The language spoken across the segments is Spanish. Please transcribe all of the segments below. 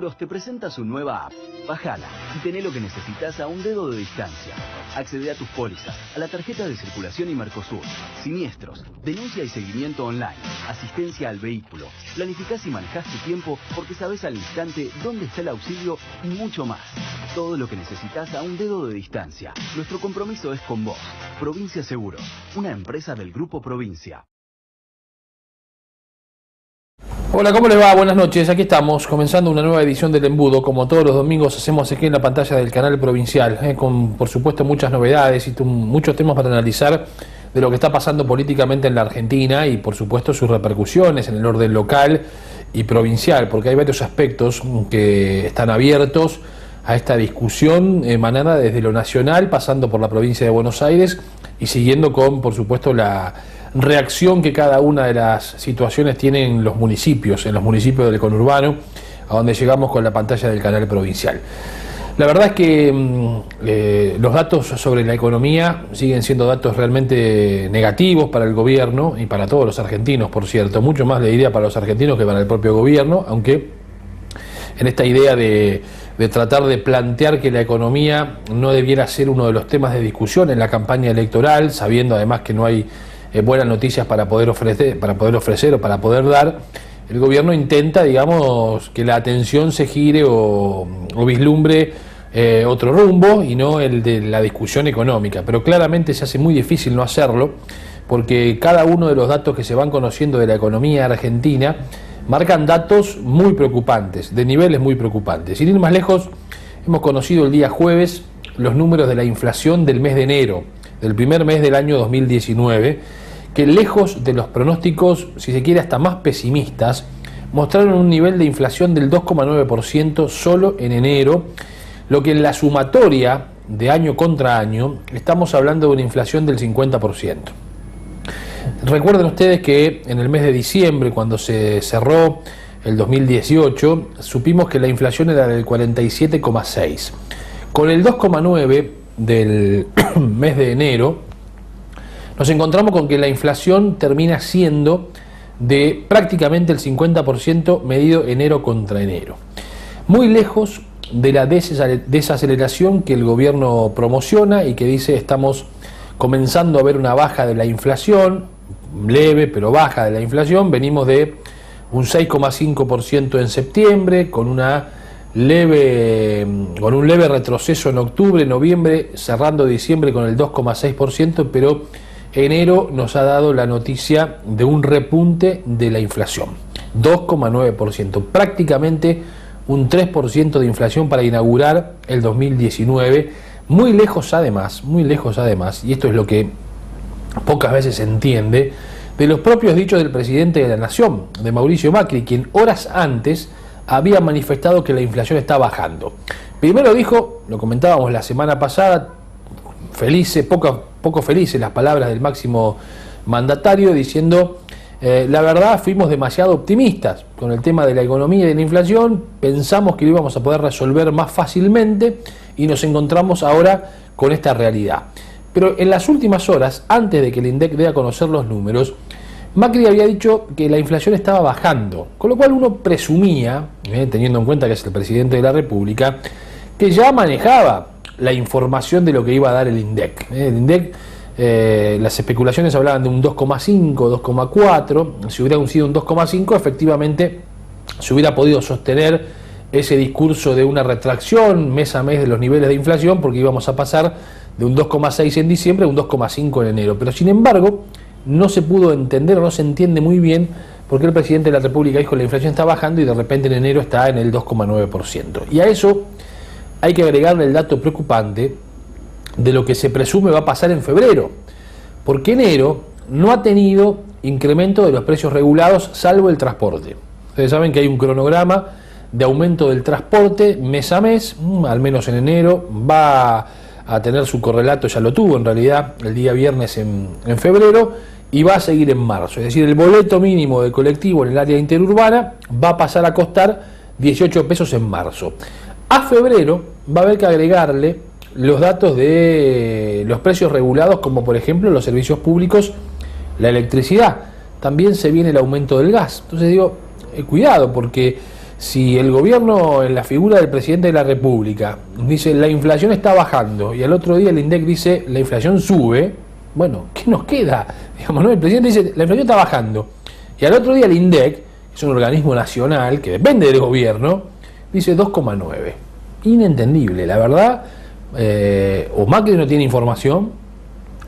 Seguros te presenta su nueva app. Bájala y tené lo que necesitas a un dedo de distancia. Accede a tus pólizas, a la tarjeta de circulación y Mercosur, siniestros, denuncia y seguimiento online, asistencia al vehículo. Planificás y manejás tu tiempo porque sabés al instante dónde está el auxilio y mucho más. Todo lo que necesitas a un dedo de distancia. Nuestro compromiso es con vos. Provincia Seguros, una empresa del Grupo Provincia. Hola, ¿cómo les va? Buenas noches, aquí estamos, comenzando una nueva edición del Embudo. Como todos los domingos hacemos aquí en la pantalla del canal provincial, con por supuesto muchas novedades y muchos temas para analizar de lo que está pasando políticamente en la Argentina y por supuesto sus repercusiones en el orden local y provincial, porque hay varios aspectos que están abiertos a esta discusión emanada desde lo nacional, pasando por la provincia de Buenos Aires y siguiendo con, por supuesto, la reacción que cada una de las situaciones tiene en los municipios del conurbano, a donde llegamos con la pantalla del canal provincial. La verdad es que los datos sobre la economía siguen siendo datos realmente negativos para el gobierno y para todos los argentinos, por cierto, mucho más le diría para los argentinos que para el propio gobierno, aunque en esta idea de tratar de plantear que la economía no debiera ser uno de los temas de discusión en la campaña electoral, sabiendo además que no hay buenas noticias para poder ofrecer o para poder dar, el gobierno intenta, digamos, que la atención se gire o vislumbre otro rumbo y no el de la discusión económica, pero claramente se hace muy difícil no hacerlo, porque cada uno de los datos que se van conociendo de la economía argentina marcan datos muy preocupantes, de niveles muy preocupantes. Sin ir más lejos, hemos conocido el día jueves los números de la inflación del mes de enero, del primer mes del año 2019, que lejos de los pronósticos, si se quiere hasta más pesimistas, mostraron un nivel de inflación del 2,9% solo en enero, lo que en la sumatoria de año contra año estamos hablando de una inflación del 50%. Recuerden ustedes que en el mes de diciembre, cuando se cerró el 2018, supimos que la inflación era del 47,6%. Con el 2,9% del mes de enero, nos encontramos con que la inflación termina siendo de prácticamente el 50% medido enero contra enero. Muy lejos de la desaceleración que el gobierno promociona y que dice estamos comenzando a ver una baja de la inflación, leve pero baja de la inflación. Venimos de un 6,5% en septiembre, con un leve retroceso en octubre, noviembre, cerrando diciembre con el 2,6%, pero enero nos ha dado la noticia de un repunte de la inflación, 2,9%, prácticamente un 3% de inflación para inaugurar el 2019, muy lejos además, y esto es lo que pocas veces se entiende, de los propios dichos del presidente de la Nación, de Mauricio Macri, quien horas antes había manifestado que la inflación está bajando. Primero dijo, lo comentábamos la semana pasada, poco felices las palabras del máximo mandatario, diciendo, la verdad fuimos demasiado optimistas con el tema de la economía y de la inflación, pensamos que lo íbamos a poder resolver más fácilmente y nos encontramos ahora con esta realidad. Pero en las últimas horas, antes de que el INDEC dé a conocer los números, Macri había dicho que la inflación estaba bajando, con lo cual uno presumía, teniendo en cuenta que es el presidente de la República, que ya manejaba la información de lo que iba a dar el INDEC. El INDEC, las especulaciones hablaban de un 2,5, 2,4, si hubiera sido un 2,5, efectivamente se hubiera podido sostener ese discurso de una retracción mes a mes de los niveles de inflación, porque íbamos a pasar de un 2,6 en diciembre a un 2,5 en enero. Pero sin embargo, no se pudo entender o no se entiende muy bien por qué el presidente de la República dijo que la inflación está bajando y de repente en enero está en el 2,9%. Y a eso hay que agregarle el dato preocupante de lo que se presume va a pasar en febrero, porque enero no ha tenido incremento de los precios regulados salvo el transporte. Ustedes saben que hay un cronograma de aumento del transporte mes a mes, al menos en enero, va a tener su correlato, ya lo tuvo en realidad el día viernes en febrero, y va a seguir en marzo. Es decir, el boleto mínimo de colectivo en el área interurbana va a pasar a costar 18 pesos en marzo. A febrero va a haber que agregarle los datos de los precios regulados, como por ejemplo los servicios públicos, la electricidad. También se viene el aumento del gas. Entonces digo, cuidado, porque si el gobierno, en la figura del presidente de la República, dice la inflación está bajando y al otro día el INDEC dice la inflación sube, bueno, ¿qué nos queda? Digamos, ¿no? El presidente dice la inflación está bajando y al otro día el INDEC, que es un organismo nacional que depende del gobierno, dice 2,9. Inentendible, la verdad. O Macri no tiene información,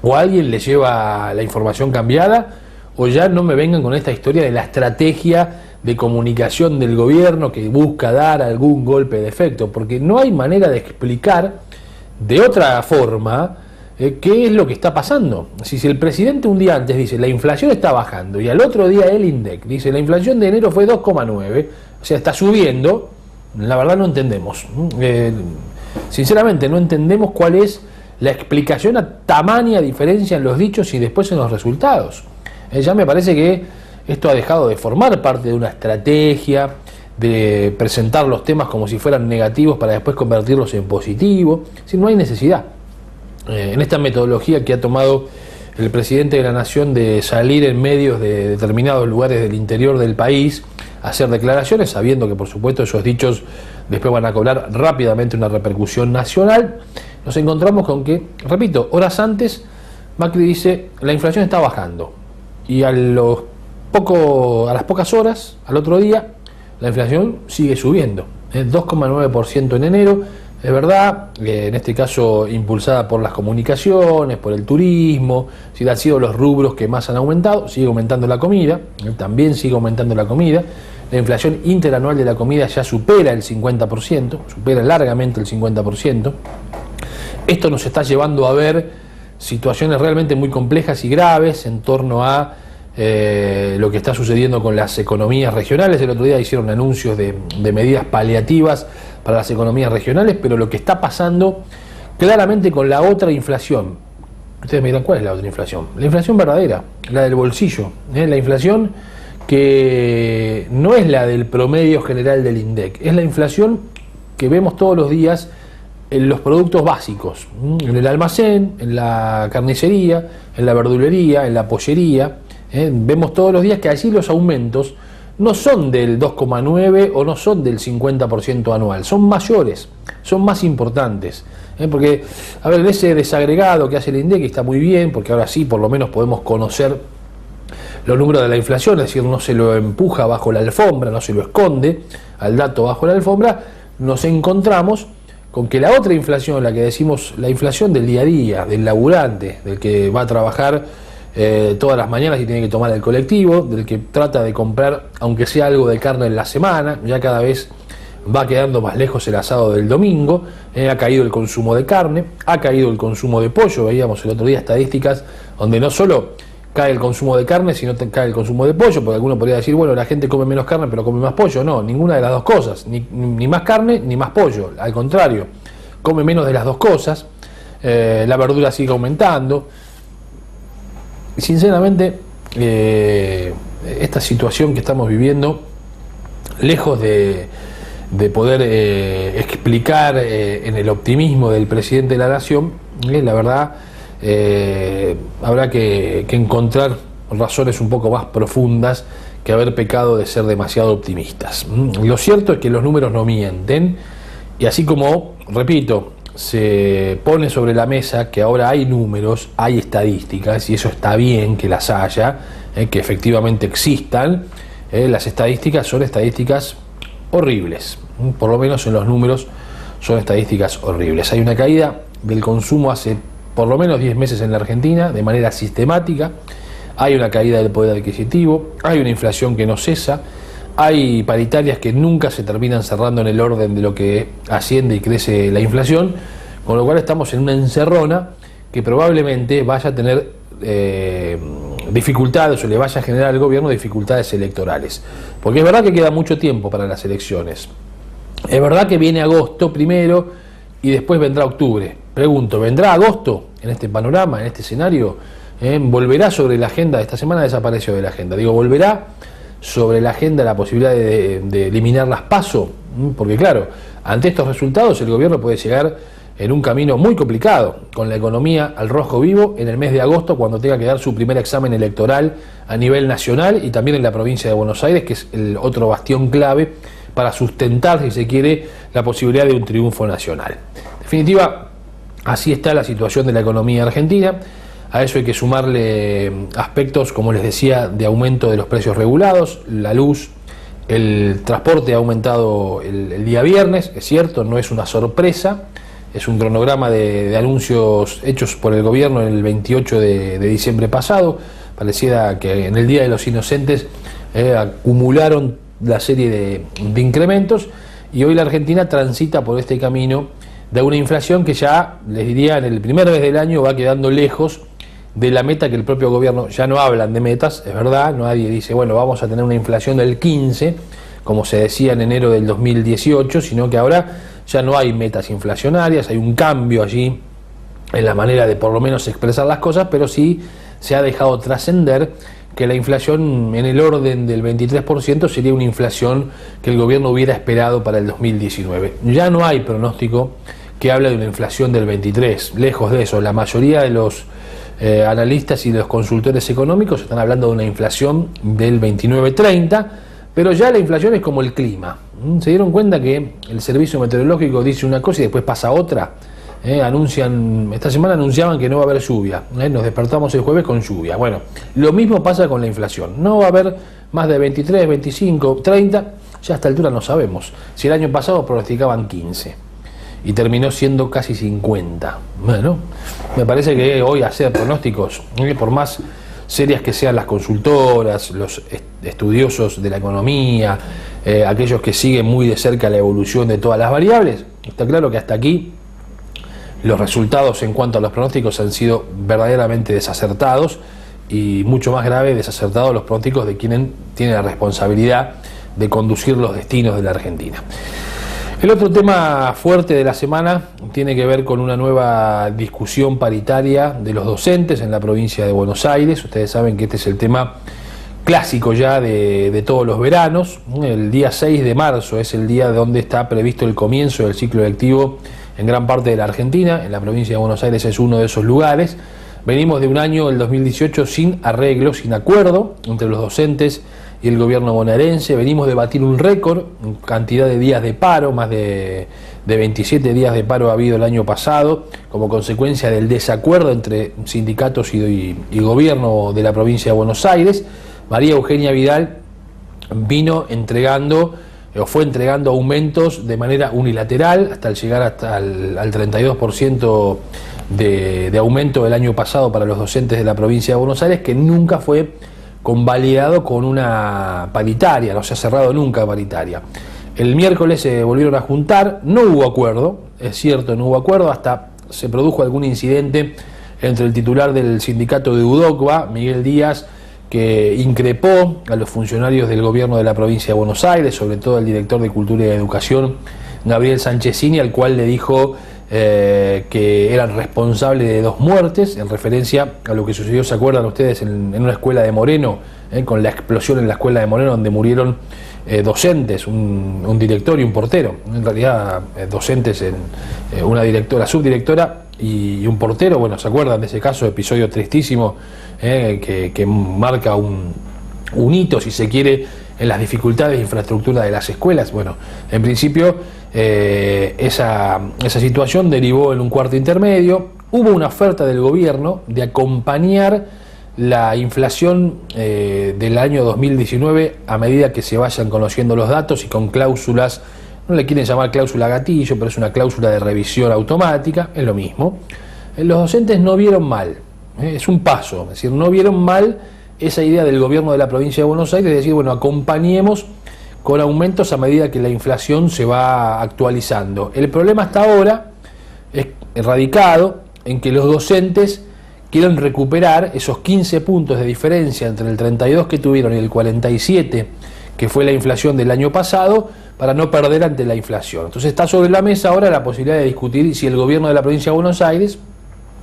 o alguien le lleva la información cambiada, o ya no me vengan con esta historia de la estrategia de comunicación del gobierno que busca dar algún golpe de efecto, porque no hay manera de explicar de otra forma qué es lo que está pasando. Si el presidente un día antes dice la inflación está bajando y al otro día el INDEC dice la inflación de enero fue 2,9, o sea, está subiendo, la verdad no entendemos. Sinceramente no entendemos cuál es la explicación a tamaña diferencia en los dichos y después en los resultados. Ya me parece que esto ha dejado de formar parte de una estrategia de presentar los temas como si fueran negativos para después convertirlos en positivos. Si no hay necesidad en esta metodología que ha tomado el presidente de la Nación de salir en medios de determinados lugares del interior del país a hacer declaraciones, sabiendo que por supuesto esos dichos después van a cobrar rápidamente una repercusión nacional. Nos encontramos con que, repito, horas antes Macri dice la inflación está bajando y a las pocas horas, al otro día, la inflación sigue subiendo, 2,9% en enero. Es verdad, en este caso impulsada por las comunicaciones, por el turismo, si han sido los rubros que más han aumentado, sigue aumentando la comida, también sigue aumentando la comida. La inflación interanual de la comida ya supera el 50%, supera largamente el 50%. Esto nos está llevando a ver situaciones realmente muy complejas y graves en torno a lo que está sucediendo con las economías regionales. El otro día hicieron anuncios de medidas paliativas para las economías regionales, pero lo que está pasando claramente con la otra inflación. Ustedes me dirán, ¿cuál es la otra inflación? La inflación verdadera, la del bolsillo, la inflación que no es la del promedio general del INDEC, es la inflación que vemos todos los días en los productos básicos, en el almacén, en la carnicería, en la verdulería, en la pollería. Vemos todos los días que allí los aumentos no son del 2,9 o no son del 50% anual, son mayores, son más importantes. Porque, a ver, ese desagregado que hace el INDEC está muy bien, porque ahora sí por lo menos podemos conocer los números de la inflación, es decir, no se lo empuja bajo la alfombra, no se lo esconde al dato bajo la alfombra. Nos encontramos con que la otra inflación, la que decimos la inflación del día a día, del laburante, del que va a trabajar todas las mañanas y tiene que tomar el colectivo, del que trata de comprar aunque sea algo de carne en la semana, ya cada vez va quedando más lejos el asado del domingo, ha caído el consumo de carne, ha caído el consumo de pollo. Veíamos el otro día estadísticas donde no solo cae el consumo de carne, sino cae el consumo de pollo, porque alguno podría decir, bueno, la gente come menos carne pero come más pollo. No, ninguna de las dos cosas, ni más carne ni más pollo, al contrario, come menos de las dos cosas. La verdura sigue aumentando. Sinceramente, esta situación que estamos viviendo, lejos de poder explicar en el optimismo del presidente de la Nación, la verdad habrá que encontrar razones un poco más profundas que haber pecado de ser demasiado optimistas. Lo cierto es que los números no mienten, y así como, repito, se pone sobre la mesa que ahora hay números, hay estadísticas, y eso está bien que las haya, que efectivamente existan. Las estadísticas son estadísticas horribles, por lo menos en los números son estadísticas horribles. Hay una caída del consumo hace por lo menos 10 meses en la Argentina de manera sistemática, hay una caída del poder adquisitivo, hay una inflación que no cesa, hay paritarias que nunca se terminan cerrando en el orden de lo que asciende y crece la inflación, con lo cual estamos en una encerrona que probablemente vaya a tener dificultades, o le vaya a generar al gobierno dificultades electorales, porque es verdad que queda mucho tiempo para las elecciones, es verdad que viene agosto primero y después vendrá octubre. Pregunto, ¿vendrá agosto en este panorama, en este escenario? ¿Volverá sobre la agenda? Esta semana desapareció de la agenda, ¿volverá sobre la agenda la posibilidad de eliminar las PASO? Porque claro, ante estos resultados el gobierno puede llegar en un camino muy complicado, con la economía al rojo vivo en el mes de agosto, cuando tenga que dar su primer examen electoral a nivel nacional y también en la provincia de Buenos Aires, que es el otro bastión clave para sustentar, si se quiere, la posibilidad de un triunfo nacional. En definitiva, así está la situación de la economía argentina. A eso hay que sumarle aspectos, como les decía, de aumento de los precios regulados, la luz, el transporte ha aumentado el día viernes, es cierto, no es una sorpresa, es un cronograma de anuncios hechos por el gobierno el 28 de diciembre pasado. Pareciera que en el Día de los Inocentes acumularon la serie de incrementos, y hoy la Argentina transita por este camino de una inflación que ya, les diría, en el primer mes del año va quedando lejos de la meta que el propio gobierno, ya no hablan de metas, es verdad, nadie dice, bueno, vamos a tener una inflación del 15, como se decía en enero del 2018, sino que ahora ya no hay metas inflacionarias, hay un cambio allí en la manera de por lo menos expresar las cosas, pero sí se ha dejado trascender que la inflación en el orden del 23% sería una inflación que el gobierno hubiera esperado para el 2019. Ya no hay pronóstico que hable de una inflación del 23%, lejos de eso. La mayoría de los analistas y de los consultores económicos están hablando de una inflación del 29-30%, pero ya la inflación es como el clima. ¿Se dieron cuenta que el servicio meteorológico dice una cosa y después pasa otra? Esta semana anunciaban que no va a haber lluvia, nos despertamos el jueves con lluvia. Bueno, lo mismo pasa con la inflación, no va a haber más de 23, 25, 30, ya a esta altura no sabemos. Si el año pasado pronosticaban 15 y terminó siendo casi 50. Bueno, me parece que hoy hacer pronósticos, por más serias que sean las consultoras, los estudiosos de la economía, aquellos que siguen muy de cerca la evolución de todas las variables, está claro que hasta aquí los resultados en cuanto a los pronósticos han sido verdaderamente desacertados, y mucho más grave, desacertados los pronósticos de quienes tienen la responsabilidad de conducir los destinos de la Argentina. El otro tema fuerte de la semana tiene que ver con una nueva discusión paritaria de los docentes en la provincia de Buenos Aires. Ustedes saben que este es el tema clásico ya de todos los veranos. El día 6 de marzo es el día donde está previsto el comienzo del ciclo lectivo en gran parte de la Argentina. En la provincia de Buenos Aires es uno de esos lugares. Venimos de un año, el 2018, sin arreglo, sin acuerdo entre los docentes y el gobierno bonaerense. Venimos de batir un récord en cantidad de días de paro, más de 27 días de paro ha habido el año pasado, como consecuencia del desacuerdo entre sindicatos y gobierno de la provincia de Buenos Aires. María Eugenia Vidal fue entregando aumentos de manera unilateral hasta llegar hasta al 32% de aumento del año pasado para los docentes de la provincia de Buenos Aires, que nunca fue convalidado con una paritaria, no se ha cerrado nunca paritaria. El miércoles se volvieron a juntar, no hubo acuerdo, es cierto, no hubo acuerdo, hasta se produjo algún incidente entre el titular del sindicato de UDOCBA, Miguel Díaz, que increpó a los funcionarios del gobierno de la provincia de Buenos Aires, sobre todo al director de Cultura y Educación, Gabriel Sanchezini, al cual le dijo que eran responsables de 2 muertes, en referencia a lo que sucedió, ¿se acuerdan ustedes?, en una escuela de Moreno, con la explosión en la escuela de Moreno, donde murieron docentes, un director y un portero, en realidad docentes, una directora, subdirectora y un portero. Bueno, ¿se acuerdan de ese caso, episodio tristísimo, que marca un hito, si se quiere, en las dificultades de infraestructura de las escuelas? Bueno, en principio esa situación derivó en un cuarto intermedio. Hubo una oferta del gobierno de acompañar la inflación del año 2019 a medida que se vayan conociendo los datos, y con cláusulas, no le quieren llamar cláusula gatillo, pero es una cláusula de revisión automática, es lo mismo. Los docentes no vieron mal, es un paso, es decir, no vieron mal esa idea del gobierno de la provincia de Buenos Aires de decir, bueno, acompañemos con aumentos a medida que la inflación se va actualizando. El problema hasta ahora es radicado en que los docentes quieren recuperar esos 15 puntos de diferencia entre el 32 que tuvieron y el 47 que fue la inflación del año pasado, para no perder ante la inflación. Entonces está sobre la mesa ahora la posibilidad de discutir si el gobierno de la provincia de Buenos Aires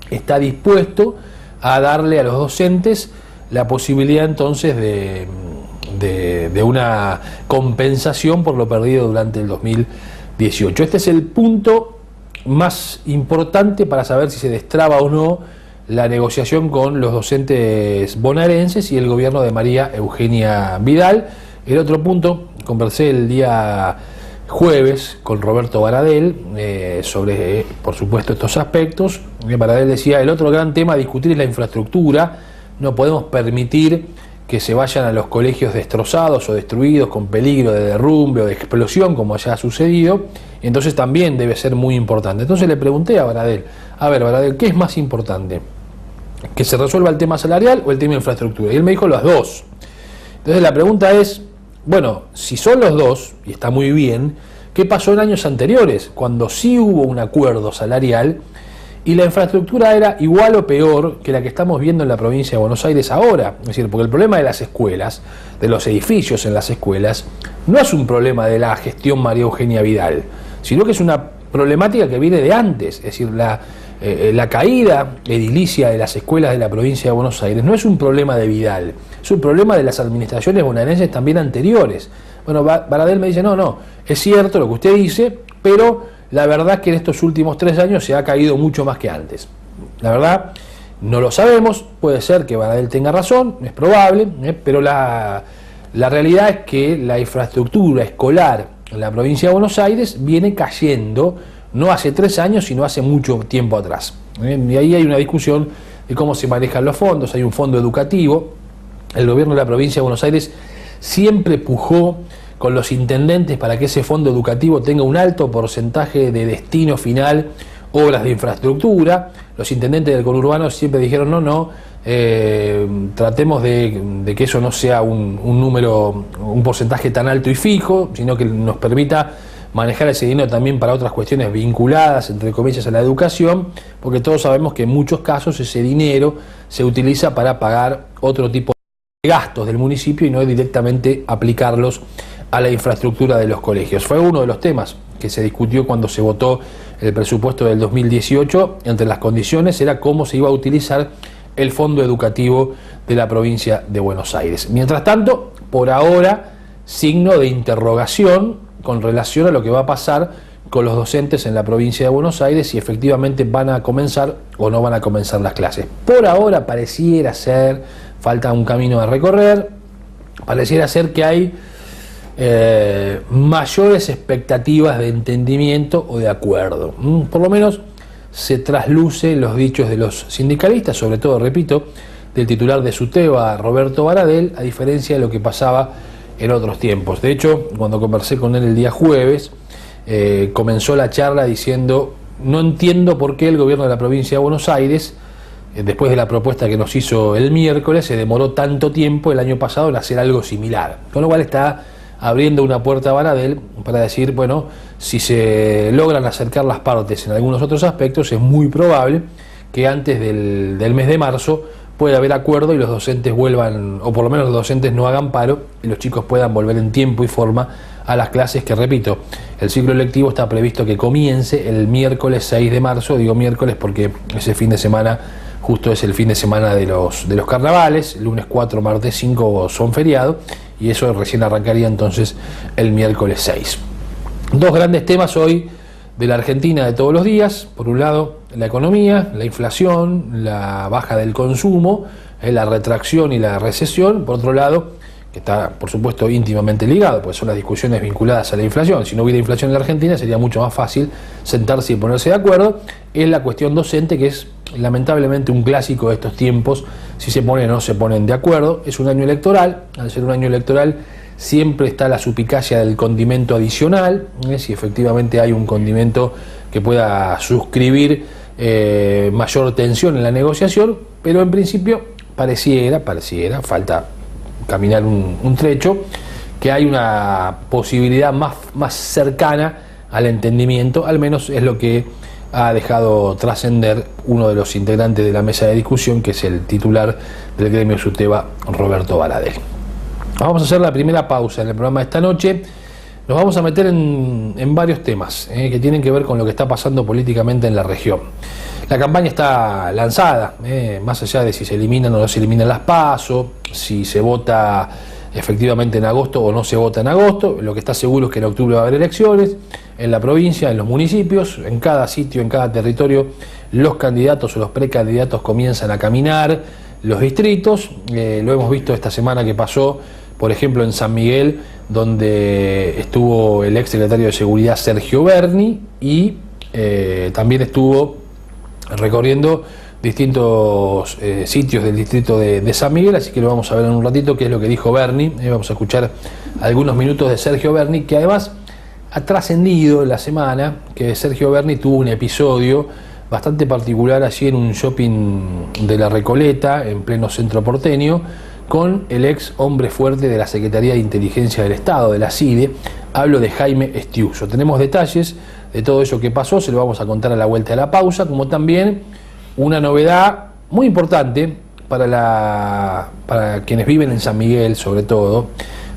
está dispuesto a darle a los docentes la posibilidad entonces de una compensación por lo perdido durante el 2018. Este es el punto más importante para saber si se destraba o no la negociación con los docentes bonaerenses y el gobierno de María Eugenia Vidal. El otro punto, conversé el día jueves con Roberto Baradel sobre, por supuesto, estos aspectos. Baradel decía, el otro gran tema a discutir es la infraestructura. No podemos permitir que se vayan a los colegios destrozados o destruidos con peligro de derrumbe o de explosión, como ya ha sucedido. Entonces también debe ser muy importante. Entonces le pregunté a Baradel, a ver, Baradel, ¿qué es más importante? ¿Que se resuelva el tema salarial o el tema de infraestructura? Y él me dijo los dos. Entonces la pregunta es, bueno, si son los dos, y está muy bien, ¿qué pasó en años anteriores, cuando sí hubo un acuerdo salarial y la infraestructura era igual o peor que la que estamos viendo en la provincia de Buenos Aires ahora? Es decir, porque el problema de las escuelas, de los edificios en las escuelas, no es un problema de la gestión María Eugenia Vidal, sino que es una problemática que viene de antes. Es decir, la caída edilicia de las escuelas de la provincia de Buenos Aires no es un problema de Vidal, es un problema de las administraciones bonaerenses también anteriores. Bueno, Baradel me dice, no, es cierto lo que usted dice, pero la verdad es que en estos últimos 3 años se ha caído mucho más que antes. La verdad, no lo sabemos, puede ser que Baradel tenga razón, es probable, pero la realidad es que la infraestructura escolar en la provincia de Buenos Aires viene cayendo, no hace 3 años, sino hace mucho tiempo atrás. Y ahí hay una discusión de cómo se manejan los fondos. Hay un fondo educativo. El gobierno de la provincia de Buenos Aires siempre pujó con los intendentes para que ese fondo educativo tenga un alto porcentaje de destino final, obras de infraestructura. Los intendentes del conurbano siempre dijeron, no, tratemos de que eso no sea un porcentaje tan alto y fijo, sino que nos permita manejar ese dinero también para otras cuestiones vinculadas, entre comillas, a la educación, porque todos sabemos que en muchos casos ese dinero se utiliza para pagar otro tipo de gastos del municipio y no directamente aplicarlos a la infraestructura de los colegios. Fue uno de los temas que se discutió cuando se votó el presupuesto del 2018. Entre las condiciones era cómo se iba a utilizar el fondo educativo de la provincia de Buenos Aires. Mientras tanto, por ahora, signo de interrogación con relación a lo que va a pasar con los docentes en la provincia de Buenos Aires, si efectivamente van a comenzar o no van a comenzar las clases. Por ahora pareciera ser, falta un camino a recorrer, pareciera ser que hay mayores expectativas de entendimiento o de acuerdo. Por lo menos se trasluce los dichos de los sindicalistas, sobre todo, repito, del titular de SUTEBA, Roberto Baradel, a diferencia de lo que pasaba en otros tiempos. De hecho, cuando conversé con él el día jueves, comenzó la charla diciendo, no entiendo por qué el gobierno de la provincia de Buenos Aires, después de la propuesta que nos hizo el miércoles, se demoró tanto tiempo el año pasado en hacer algo similar. Con lo cual está abriendo una puerta a Baradel para decir, bueno, si se logran acercar las partes en algunos otros aspectos, es muy probable que antes del mes de marzo pueda haber acuerdo y los docentes vuelvan, o por lo menos los docentes no hagan paro y los chicos puedan volver en tiempo y forma a las clases que, repito, el ciclo lectivo está previsto que comience el miércoles 6 de marzo, digo miércoles porque ese fin de semana justo es el fin de semana de los carnavales, lunes 4, martes 5 son feriados y eso recién arrancaría entonces el miércoles 6. Dos grandes temas hoy de la Argentina de todos los días. Por un lado, la economía, la inflación, la baja del consumo, la retracción y la recesión. Por otro lado, que está por supuesto íntimamente ligado, pues son las discusiones vinculadas a la inflación. Si no hubiera inflación en la Argentina sería mucho más fácil sentarse y ponerse de acuerdo. Es la cuestión docente, que es lamentablemente un clásico de estos tiempos, si se ponen o no se ponen de acuerdo. Es un año electoral, al ser un año electoral siempre está la suspicacia del condimento adicional, si efectivamente hay un condimento que pueda suscribir mayor tensión en la negociación, pero en principio pareciera, falta caminar un trecho, que hay una posibilidad más cercana al entendimiento, al menos es lo que ha dejado trascender uno de los integrantes de la mesa de discusión, que es el titular del gremio SUTEBA, Roberto Baradel. Vamos a hacer la primera pausa en el programa de esta noche. Nos vamos a meter en varios temas que tienen que ver con lo que está pasando políticamente en la región. La campaña está lanzada, más allá de si se eliminan o no se eliminan las PASO, si se vota efectivamente en agosto o no se vota en agosto. Lo que está seguro es que en octubre va a haber elecciones en la provincia, en los municipios, en cada sitio, en cada territorio, los candidatos o los precandidatos comienzan a caminar los distritos. Lo hemos visto esta semana que pasó por ejemplo en San Miguel, donde estuvo el ex secretario de Seguridad Sergio Berni, y también estuvo recorriendo distintos sitios del distrito de San Miguel, así que lo vamos a ver en un ratito qué es lo que dijo Berni. Vamos a escuchar algunos minutos de Sergio Berni, que además ha trascendido la semana que Sergio Berni tuvo un episodio bastante particular allí en un shopping de La Recoleta, en pleno centro porteño, con el ex hombre fuerte de la Secretaría de Inteligencia del Estado, de la CIDE. Hablo de Jaime Estiuso. Tenemos detalles de todo eso que pasó, se lo vamos a contar a la vuelta de la pausa, como también una novedad muy importante para quienes viven en San Miguel, sobre todo,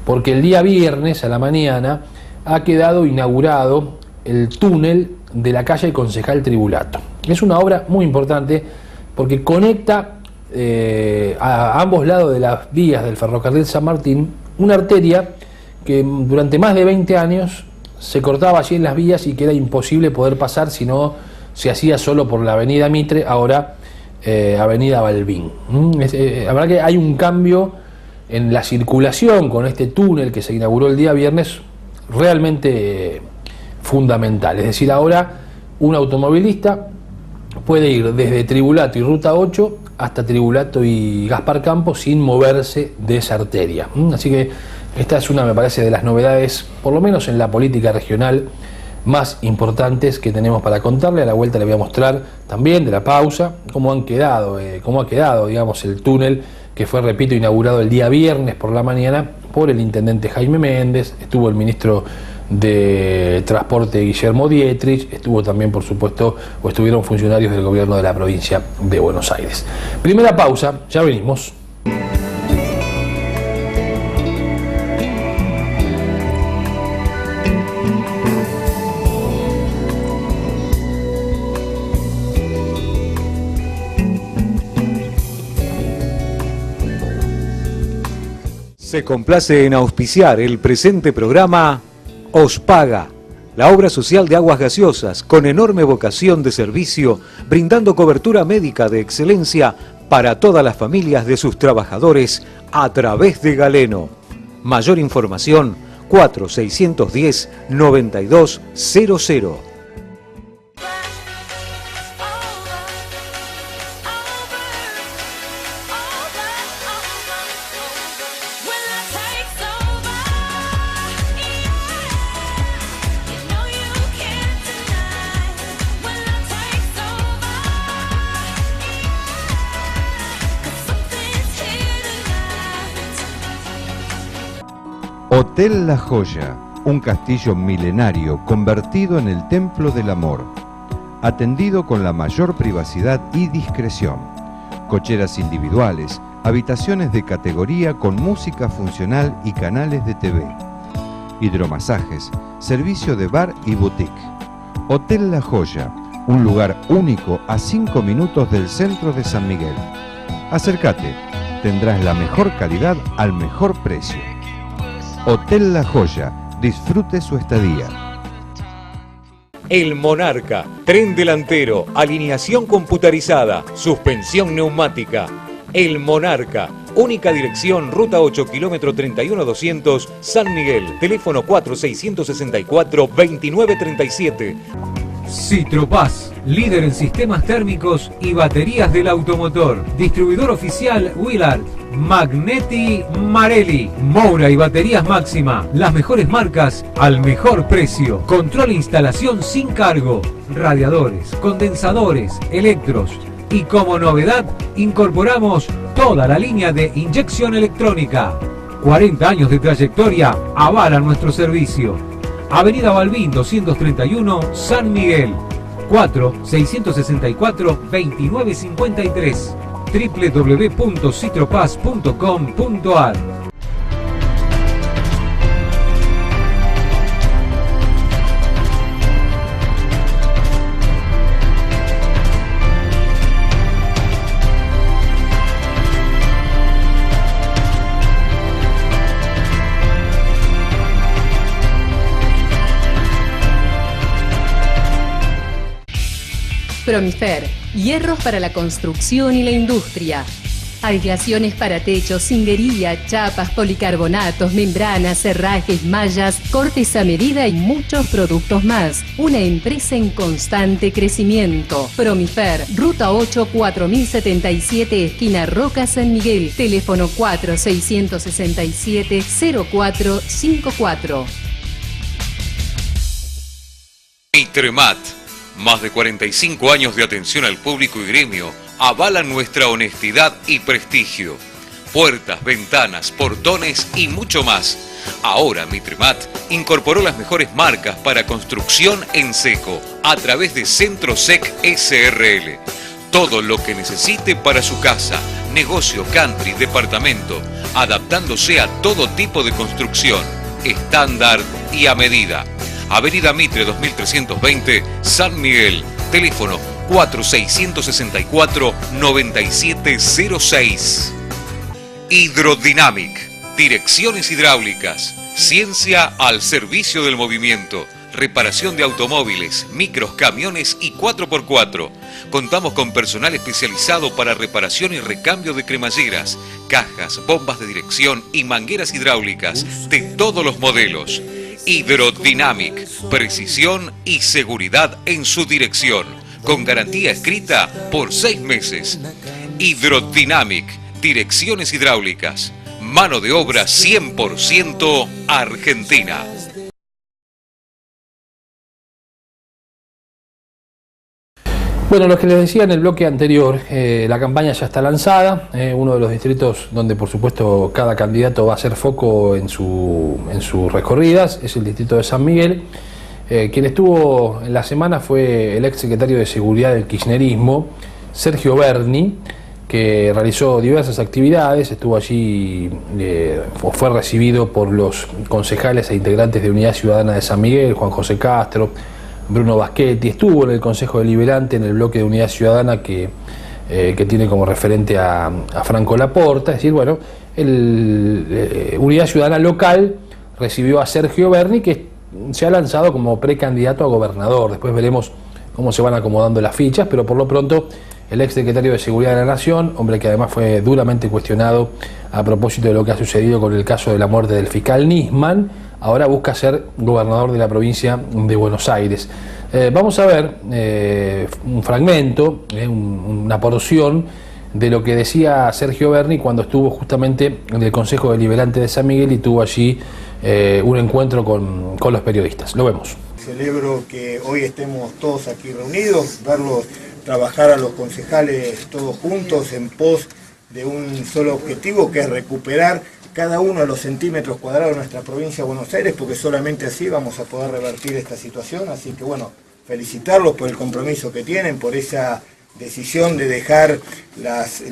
porque el día viernes a la mañana ha quedado inaugurado el túnel de la calle Concejal Tribulato. Es una obra muy importante porque conecta a ambos lados de las vías del ferrocarril San Martín una arteria que durante más de 20 años se cortaba allí en las vías y que era imposible poder pasar si no se hacía solo por la avenida Mitre, ahora avenida Balbín. La verdad que hay un cambio en la circulación con este túnel que se inauguró el día viernes realmente fundamental. Es decir, ahora un automovilista puede ir desde Tribulato y Ruta 8 hasta Tribulato y Gaspar Campo sin moverse de esa arteria. Así que esta es una, me parece, de las novedades, por lo menos en la política regional, más importantes que tenemos para contarle. A la vuelta le voy a mostrar también, de la pausa, cómo ha quedado, digamos, el túnel que fue, repito, inaugurado el día viernes por la mañana por el intendente Jaime Méndez. Estuvo el ministro de Transporte Guillermo Dietrich, estuvo también, por supuesto, o estuvieron funcionarios del gobierno de la provincia de Buenos Aires. Primera pausa, ya venimos. Se complace en auspiciar el presente programa Ospaga, la obra social de aguas gaseosas con enorme vocación de servicio, brindando cobertura médica de excelencia para todas las familias de sus trabajadores a través de Galeno. Mayor información 4610-9200. Hotel La Joya, un castillo milenario convertido en el templo del amor, atendido con la mayor privacidad y discreción, cocheras individuales, habitaciones de categoría con música funcional y canales de TV, hidromasajes, servicio de bar y boutique. Hotel La Joya, un lugar único a 5 minutos del centro de San Miguel. Acércate, tendrás la mejor calidad al mejor precio. Hotel La Joya, disfrute su estadía. El Monarca, tren delantero, alineación computarizada, suspensión neumática. El Monarca, única dirección, Ruta 8, kilómetro 31200, San Miguel, teléfono 4664-2937. Citropaz, líder en sistemas térmicos y baterías del automotor. Distribuidor oficial Willard, Magneti Marelli, Moura y baterías Máxima. Las mejores marcas al mejor precio. Control e instalación sin cargo. Radiadores, condensadores, electros. Y como novedad, incorporamos toda la línea de inyección electrónica. 40 años de trayectoria avalan nuestro servicio. Avenida Balbín 231, San Miguel, 4-664-2953, www.citropaz.com.ar. Promifer, hierros para la construcción y la industria. Aislaciones para techos, cingería, chapas, policarbonatos, membranas, herrajes, mallas, cortes a medida y muchos productos más. Una empresa en constante crecimiento. Promifer, Ruta 8, 4077, esquina Roca, San Miguel. Teléfono 4667-0454. Mitremat, más de 45 años de atención al público y gremio avalan nuestra honestidad y prestigio. Puertas, ventanas, portones y mucho más. Ahora Mitremat incorporó las mejores marcas para construcción en seco a través de Centrosec SRL. Todo lo que necesite para su casa, negocio, country, departamento, adaptándose a todo tipo de construcción, estándar y a medida. Avenida Mitre 2320, San Miguel. Teléfono 4664-9706. Hydrodynamic. Direcciones hidráulicas. Ciencia al servicio del movimiento. Reparación de automóviles, micros, camiones y 4x4. Contamos con personal especializado para reparación y recambio de cremalleras, cajas, bombas de dirección y mangueras hidráulicas de todos los modelos. Hydrodynamic, precisión y seguridad en su dirección, con garantía escrita por 6 meses. Hydrodynamic, direcciones hidráulicas, mano de obra 100% argentina. Bueno, lo que les decía en el bloque anterior, la campaña ya está lanzada, uno de los distritos donde por supuesto cada candidato va a hacer foco en sus recorridas, es el distrito de San Miguel. Quien estuvo en la semana fue el ex secretario de Seguridad del kirchnerismo, Sergio Berni, que realizó diversas actividades, estuvo allí, fue recibido por los concejales e integrantes de Unidad Ciudadana de San Miguel, Juan José Castro, Bruno Baschetti, estuvo en el Consejo Deliberante en el bloque de Unidad Ciudadana que tiene como referente a Franco Laporta, es decir, bueno, Unidad Ciudadana local recibió a Sergio Berni, que se ha lanzado como precandidato a gobernador. Después veremos cómo se van acomodando las fichas, pero por lo pronto el ex secretario de Seguridad de la Nación, hombre que además fue duramente cuestionado a propósito de lo que ha sucedido con el caso de la muerte del fiscal Nisman, ahora busca ser gobernador de la provincia de Buenos Aires. Vamos a ver un fragmento, una porción de lo que decía Sergio Berni cuando estuvo justamente en el Consejo Deliberante de San Miguel y tuvo allí un encuentro con los periodistas. Lo vemos. Celebro que hoy estemos todos aquí reunidos, verlos trabajar a los concejales todos juntos en pos de un solo objetivo, que es recuperar cada uno de los centímetros cuadrados de nuestra provincia de Buenos Aires, porque solamente así vamos a poder revertir esta situación. Así que bueno, felicitarlos por el compromiso que tienen, por esa decisión de dejar las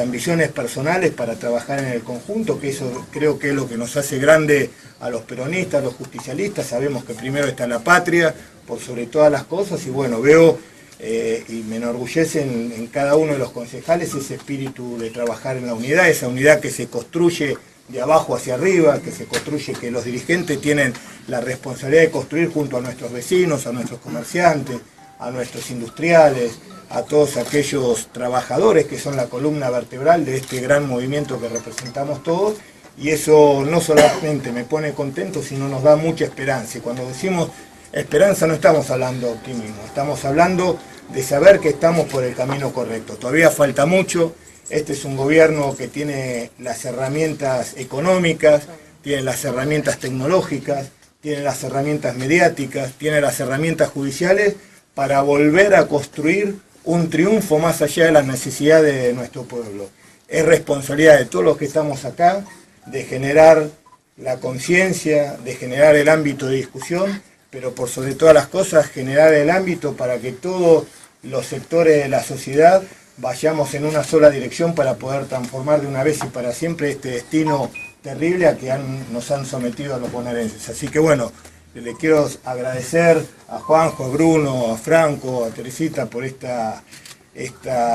ambiciones personales para trabajar en el conjunto, que eso creo que es lo que nos hace grande a los peronistas, a los justicialistas. Sabemos que primero está la patria, por sobre todas las cosas, y bueno, veo y me enorgullece en cada uno de los concejales ese espíritu de trabajar en la unidad, esa unidad que se construye de abajo hacia arriba, que se construye, que los dirigentes tienen la responsabilidad de construir junto a nuestros vecinos, a nuestros comerciantes, a nuestros industriales, a todos aquellos trabajadores que son la columna vertebral de este gran movimiento que representamos todos, y eso no solamente me pone contento, sino nos da mucha esperanza. Y cuando decimos esperanza no estamos hablando de optimismo, estamos hablando de saber que estamos por el camino correcto. Todavía falta mucho. Este es un gobierno que tiene las herramientas económicas, tiene las herramientas tecnológicas, tiene las herramientas mediáticas, tiene las herramientas judiciales para volver a construir un triunfo más allá de las necesidades de nuestro pueblo. Es responsabilidad de todos los que estamos acá de generar la conciencia, de generar el ámbito de discusión, pero por sobre todas las cosas generar el ámbito para que todos los sectores de la sociedad vayamos en una sola dirección para poder transformar de una vez y para siempre este destino terrible a que nos han sometido a los bonaerenses. Así que bueno, le quiero agradecer a Juanjo, a Bruno, a Franco, a Teresita por esta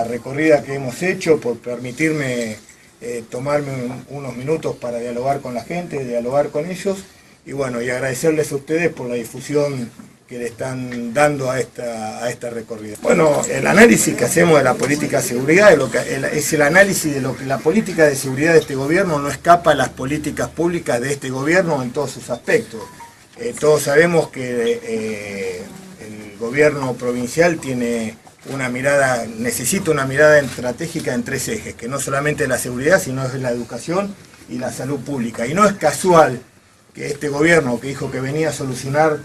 recorrida que hemos hecho, por permitirme tomarme unos minutos para dialogar con la gente, dialogar con ellos, y bueno, y agradecerles a ustedes por la difusión que le están dando a esta recorrida. Bueno, el análisis que hacemos de la política de seguridad es el análisis de lo que la política de seguridad de este gobierno no escapa a las políticas públicas de este gobierno en todos sus aspectos. Todos sabemos que el gobierno provincial necesita una mirada estratégica en 3 ejes, que no solamente es la seguridad, sino es la educación y la salud pública. Y no es casual que este gobierno, que dijo que venía a solucionar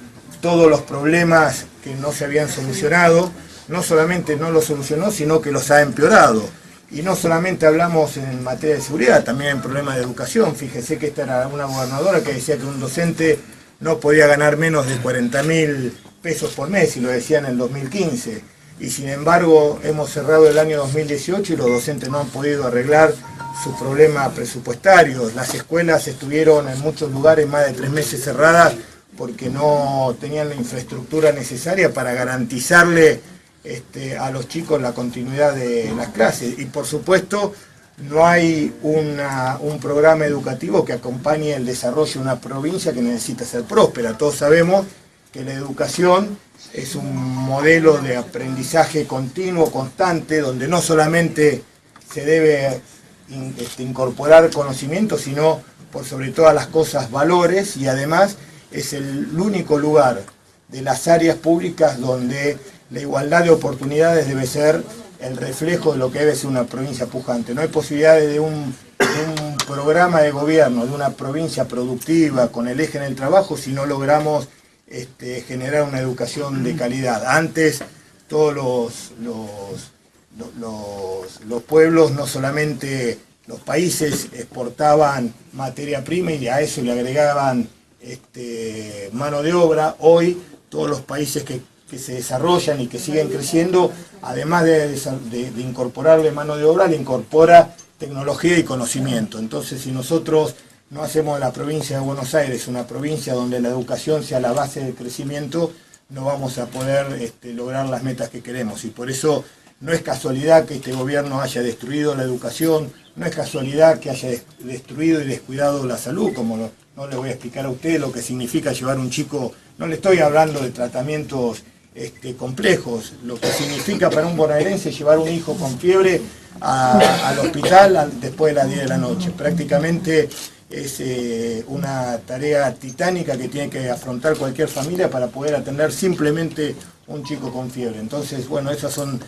todos los problemas que no se habían solucionado, no solamente no los solucionó, sino que los ha empeorado. Y no solamente hablamos en materia de seguridad, también en problemas de educación. Fíjese que esta era una gobernadora que decía que un docente no podía ganar menos de 40.000 pesos por mes, y lo decía en el 2015. Y sin embargo hemos cerrado el año 2018 y los docentes no han podido arreglar sus problemas presupuestarios. Las escuelas estuvieron en muchos lugares más de 3 meses cerradas porque no tenían la infraestructura necesaria para garantizarle a los chicos la continuidad de las clases. Y por supuesto no hay un programa educativo que acompañe el desarrollo de una provincia que necesita ser próspera. Todos sabemos que la educación es un modelo de aprendizaje continuo, constante, donde no solamente se debe incorporar conocimiento, sino por sobre todas las cosas valores, y además es el único lugar de las áreas públicas donde la igualdad de oportunidades debe ser el reflejo de lo que debe ser una provincia pujante. No hay posibilidades de un programa de gobierno de una provincia productiva con el eje en el trabajo si no logramos generar una educación de calidad. Antes todos los pueblos, no solamente los países, exportaban materia prima y a eso le agregaban mano de obra. Hoy todos los países que se desarrollan y que siguen creciendo, además de incorporarle mano de obra, le incorpora tecnología y conocimiento. Entonces, si nosotros no hacemos de la provincia de Buenos Aires una provincia donde la educación sea la base del crecimiento, no vamos a poder lograr las metas que queremos. Y por eso no es casualidad que este gobierno haya destruido la educación, no es casualidad que haya destruido y descuidado la salud, como no le voy a explicar a usted lo que significa llevar un chico. No le estoy hablando de tratamientos complejos, lo que significa para un bonaerense llevar un hijo con fiebre al hospital después de las 10 de la noche. Prácticamente es una tarea titánica que tiene que afrontar cualquier familia para poder atender simplemente un chico con fiebre. Entonces, bueno, esos son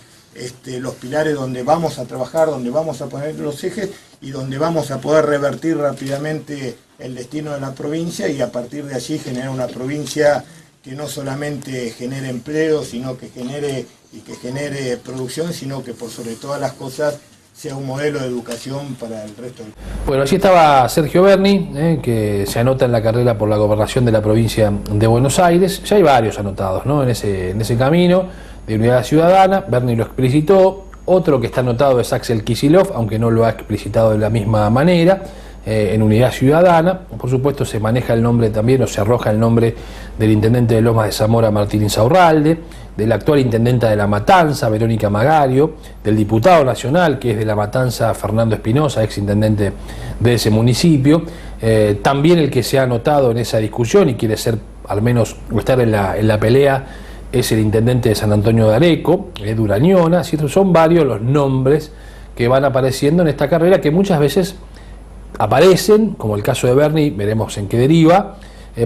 los pilares donde vamos a trabajar, donde vamos a poner los ejes y donde vamos a poder revertir rápidamente el destino de la provincia, y a partir de allí generar una provincia que no solamente genere empleo, sino que genere producción, sino que por sobre todas las cosas sea un modelo de educación para el resto del país. Bueno, allí estaba Sergio Berni, que se anota en la carrera por la gobernación de la provincia de Buenos Aires. Ya hay varios anotados, ¿no?, en ese camino de unidad ciudadana. Berni lo explicitó. Otro que está anotado es Axel Kicillof, aunque no lo ha explicitado de la misma manera, en unidad ciudadana. Por supuesto se maneja el nombre también, o se arroja el nombre del intendente de Lomas de Zamora, Martín Insaurralde, de la actual intendenta de La Matanza, Verónica Magario, del diputado nacional, que es de La Matanza, Fernando Espinosa, ex intendente de ese municipio. También el que se ha anotado en esa discusión y quiere ser, al menos, o estar en la pelea, es el intendente de San Antonio de Areco, Durañona. Son varios los nombres que van apareciendo en esta carrera, que muchas veces aparecen, como el caso de Berni, veremos en qué deriva,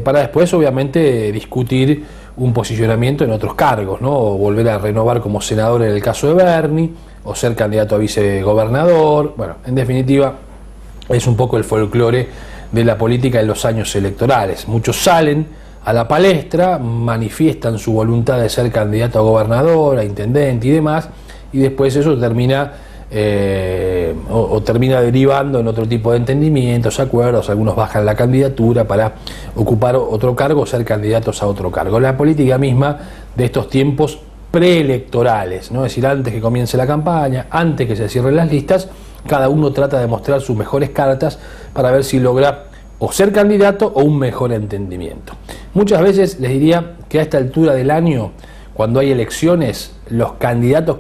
para después obviamente discutir un posicionamiento en otros cargos, ¿no? O volver a renovar como senador en el caso de Berni, o ser candidato a vicegobernador. Bueno, en definitiva es un poco el folclore de la política en los años electorales. Muchos salen a la palestra, manifiestan su voluntad de ser candidato a gobernador, a intendente y demás, y después eso termina termina derivando en otro tipo de entendimientos, acuerdos. Algunos bajan la candidatura para ocupar otro cargo o ser candidatos a otro cargo. La política misma de estos tiempos preelectorales, ¿no? Es decir, antes que comience la campaña, antes que se cierren las listas, cada uno trata de mostrar sus mejores cartas para ver si logra o ser candidato o un mejor entendimiento. Muchas veces les diría que a esta altura del año, cuando hay elecciones, los candidatos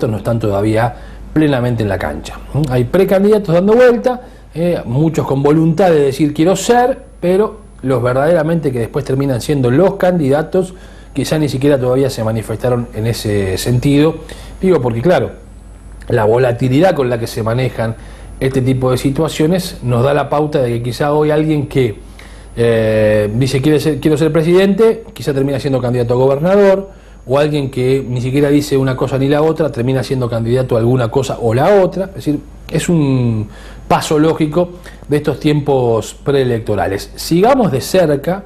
no están todavía plenamente en la cancha. Hay precandidatos dando vuelta, muchos con voluntad de decir quiero ser, pero los verdaderamente que después terminan siendo los candidatos quizá ni siquiera todavía se manifestaron en ese sentido. Digo porque claro, la volatilidad con la que se manejan este tipo de situaciones nos da la pauta de que quizá hoy alguien que dice quiero ser presidente, quizá termina siendo candidato a gobernador, o alguien que ni siquiera dice una cosa ni la otra, termina siendo candidato a alguna cosa o la otra. Es decir, es un paso lógico de estos tiempos preelectorales. Sigamos de cerca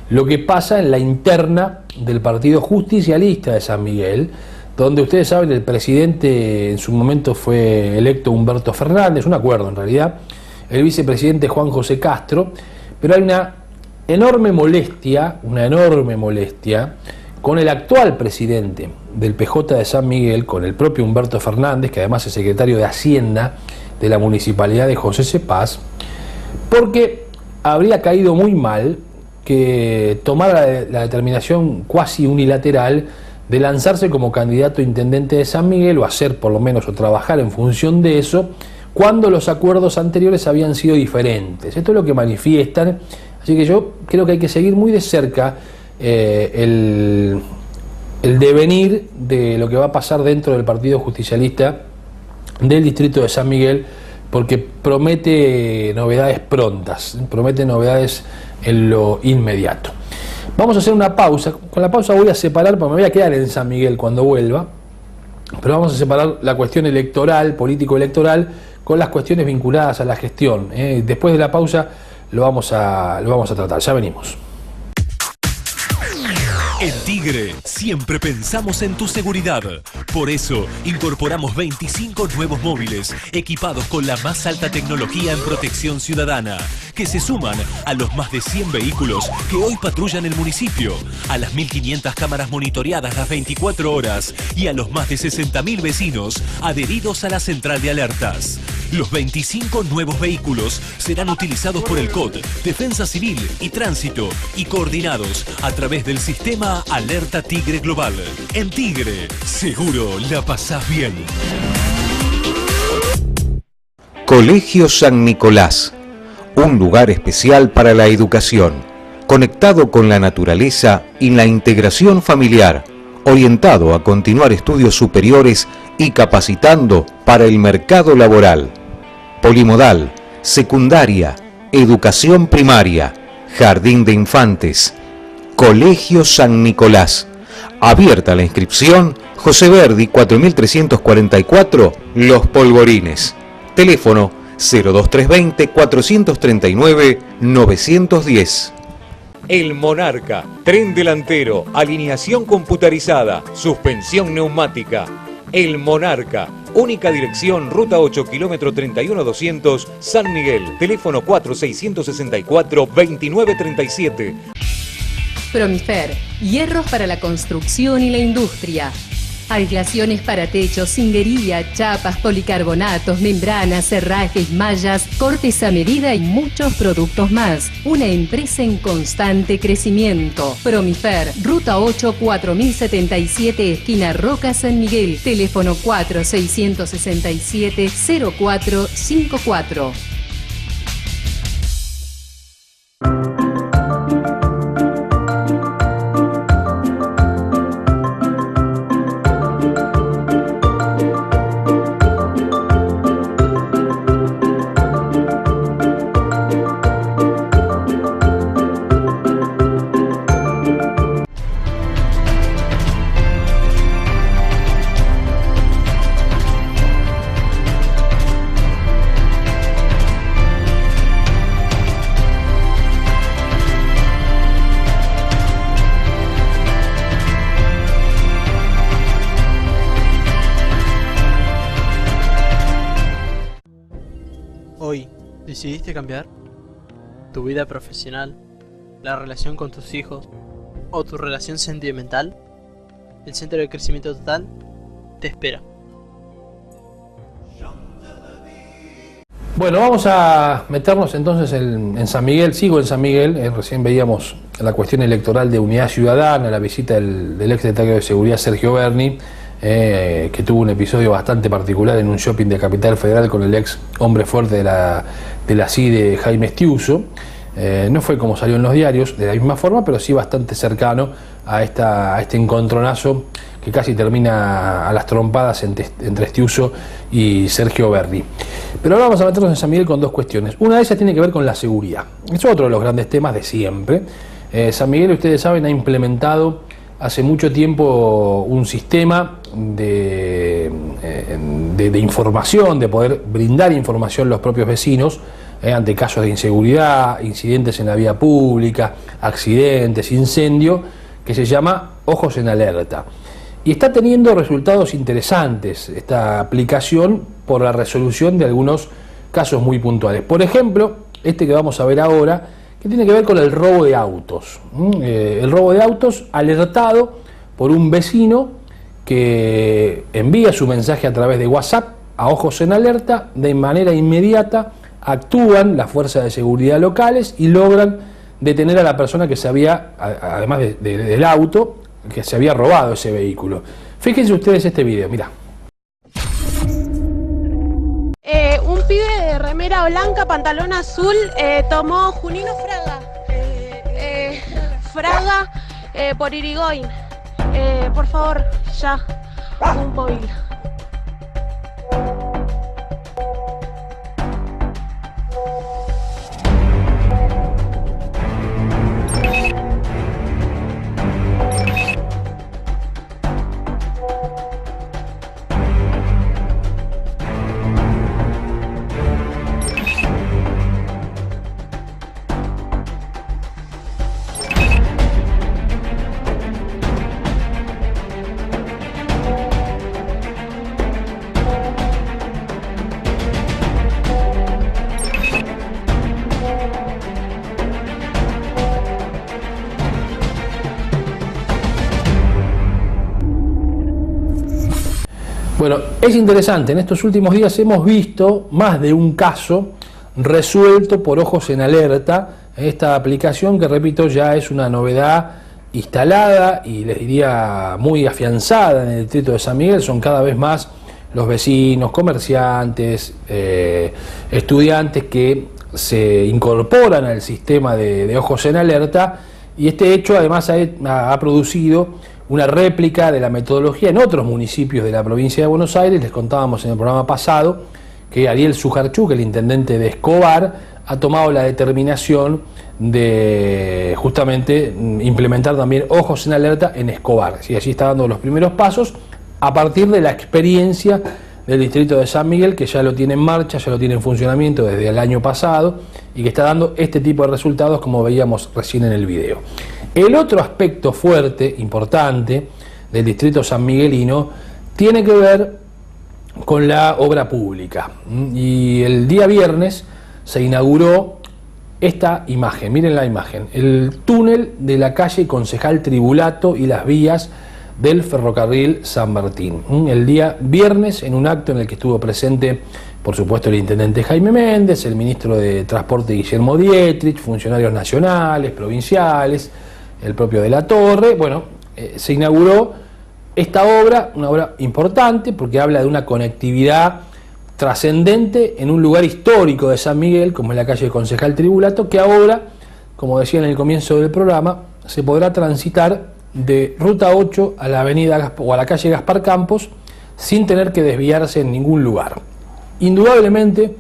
lo que pasa en la interna del Partido Justicialista de San Miguel, donde ustedes saben el presidente en su momento fue electo Humberto Fernández, un acuerdo en realidad, el vicepresidente Juan José Castro, pero hay una enorme molestia con el actual presidente del PJ de San Miguel, con el propio Humberto Fernández, que además es secretario de Hacienda de la Municipalidad de José Cepaz, porque habría caído muy mal que tomara la determinación cuasi unilateral de lanzarse como candidato a intendente de San Miguel, o hacer por lo menos, o trabajar en función de eso, cuando los acuerdos anteriores habían sido diferentes. Esto es lo que manifiestan, así que yo creo que hay que seguir muy de cerca el devenir de lo que va a pasar dentro del Partido Justicialista del distrito de San Miguel, porque promete novedades prontas, promete novedades en lo inmediato. Vamos a hacer una pausa. Con la pausa voy a separar, porque me voy a quedar en San Miguel cuando vuelva, pero vamos a separar la cuestión electoral, político-electoral, con las cuestiones vinculadas a la gestión. Después de la pausa lo vamos a tratar. Ya venimos. En Tigre siempre pensamos en tu seguridad. Por eso incorporamos 25 nuevos móviles equipados con la más alta tecnología en protección ciudadana, que se suman a los más de 100 vehículos que hoy patrullan el municipio, a las 1.500 cámaras monitoreadas las 24 horas y a los más de 60.000 vecinos adheridos a la central de alertas. Los 25 nuevos vehículos serán utilizados por el COT, Defensa Civil y Tránsito, y coordinados a través del sistema Alerta Tigre Global. En Tigre, seguro la pasás bien. Colegio San Nicolás, un lugar especial para la educación, conectado con la naturaleza y la integración familiar, orientado a continuar estudios superiores y capacitando para el mercado laboral. Polimodal, secundaria, educación primaria, jardín de infantes. Colegio San Nicolás. Abierta la inscripción, José Verdi 4344, Los Polvorines. Teléfono 02320 439 910. El Monarca, tren delantero, alineación computarizada, suspensión neumática. El Monarca, única dirección, ruta 8, kilómetro 31200, San Miguel. Teléfono 4664-2937. Promifer, hierros para la construcción y la industria. Aislaciones para techos, cinguería, chapas, policarbonatos, membranas, cerrajes, mallas, cortes a medida y muchos productos más. Una empresa en constante crecimiento. Promifer, ruta 8, 4077, esquina Roca, San Miguel. Teléfono 4667-0454. Hoy, ¿decidiste cambiar? ¿Tu vida profesional? ¿La relación con tus hijos? ¿O tu relación sentimental? El Centro de Crecimiento Total te espera. Bueno, vamos a meternos entonces en San Miguel. Sigo en San Miguel. Recién veíamos la cuestión electoral de Unidad Ciudadana, la visita del ex secretario de Seguridad Sergio Berni, que tuvo un episodio bastante particular en un shopping de Capital Federal con el ex hombre fuerte de la CIDE, Jaime Estiuso. No fue como salió en los diarios de la misma forma, pero sí bastante cercano a este encontronazo que casi termina a las trompadas entre Estiuso y Sergio Berni. Pero ahora vamos a meternos en San Miguel con dos cuestiones. Una de ellas tiene que ver con la seguridad. Es otro de los grandes temas de siempre. San Miguel, ustedes saben, ha implementado hace mucho tiempo un sistema de información, de poder brindar información a los propios vecinos ante casos de inseguridad, incidentes en la vía pública, accidentes, incendio, que se llama Ojos en Alerta. Y está teniendo resultados interesantes esta aplicación por la resolución de algunos casos muy puntuales. Por ejemplo, este que vamos a ver ahora, que tiene que ver con el robo de autos. El robo de autos alertado por un vecino que envía su mensaje a través de WhatsApp a Ojos en Alerta. De manera inmediata actúan las fuerzas de seguridad locales y logran detener a la persona que se había, además del auto, que se había robado ese vehículo. Fíjense ustedes este video, mirá. Un pibe de remera blanca, pantalón azul, tomó Junino Fraga por Irigoyen. Por favor, ya, un móvil. Bueno, es interesante, en estos últimos días hemos visto más de un caso resuelto por Ojos en Alerta, esta aplicación que, repito, ya es una novedad instalada y les diría muy afianzada en el distrito de San Miguel. Son cada vez más los vecinos, comerciantes, estudiantes que se incorporan al sistema de Ojos en Alerta, y este hecho además ha producido una réplica de la metodología en otros municipios de la provincia de Buenos Aires. Les contábamos en el programa pasado que Ariel Sujarchuk, el intendente de Escobar, ha tomado la determinación de justamente implementar también Ojos en Alerta en Escobar. Sí, allí está dando los primeros pasos a partir de la experiencia del distrito de San Miguel, que ya lo tiene en marcha, ya lo tiene en funcionamiento desde el año pasado y que está dando este tipo de resultados, como veíamos recién en el video. El otro aspecto fuerte, importante, del distrito sanmiguelino tiene que ver con la obra pública. Y el día viernes se inauguró esta imagen, miren la imagen, el túnel de la calle Concejal Tribulato y las vías del ferrocarril San Martín. El día viernes, en un acto en el que estuvo presente, por supuesto, el intendente Jaime Méndez, el ministro de Transporte Guillermo Dietrich, funcionarios nacionales, provinciales, el propio de la Torre. Bueno, se inauguró esta obra, una obra importante porque habla de una conectividad trascendente en un lugar histórico de San Miguel, como es la calle Concejal Tribulato, que ahora, como decía en el comienzo del programa, se podrá transitar de Ruta 8 a la avenida o a la calle Gaspar Campos sin tener que desviarse en ningún lugar. Indudablemente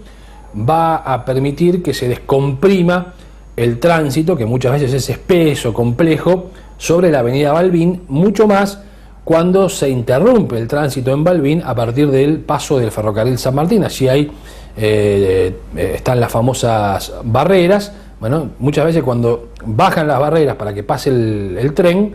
va a permitir que se descomprima el tránsito, que muchas veces es espeso, complejo, sobre la avenida Balbín, mucho más cuando se interrumpe el tránsito en Balbín a partir del paso del ferrocarril San Martín. Allí hay, están las famosas barreras. Bueno, muchas veces cuando bajan las barreras para que pase el tren,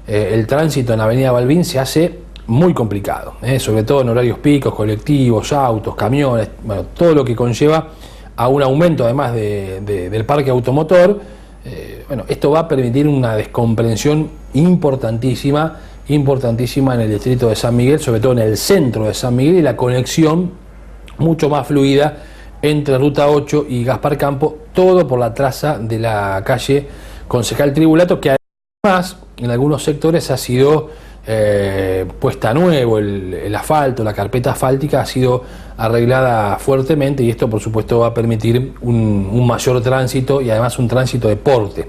el tránsito en avenida Balbín se hace muy complicado, sobre todo en horarios picos, colectivos, autos, camiones, bueno, todo lo que conlleva a un aumento además del parque automotor. Bueno, esto va a permitir una descomprensión importantísima en el distrito de San Miguel, sobre todo en el centro de San Miguel, y la conexión mucho más fluida entre Ruta 8 y Gaspar Campo, todo por la traza de la calle Concejal Tribulato, que además en algunos sectores ha sido puesta a nuevo, el asfalto, la carpeta asfáltica ha sido arreglada fuertemente, y esto por supuesto va a permitir un mayor tránsito, y además un tránsito de porte,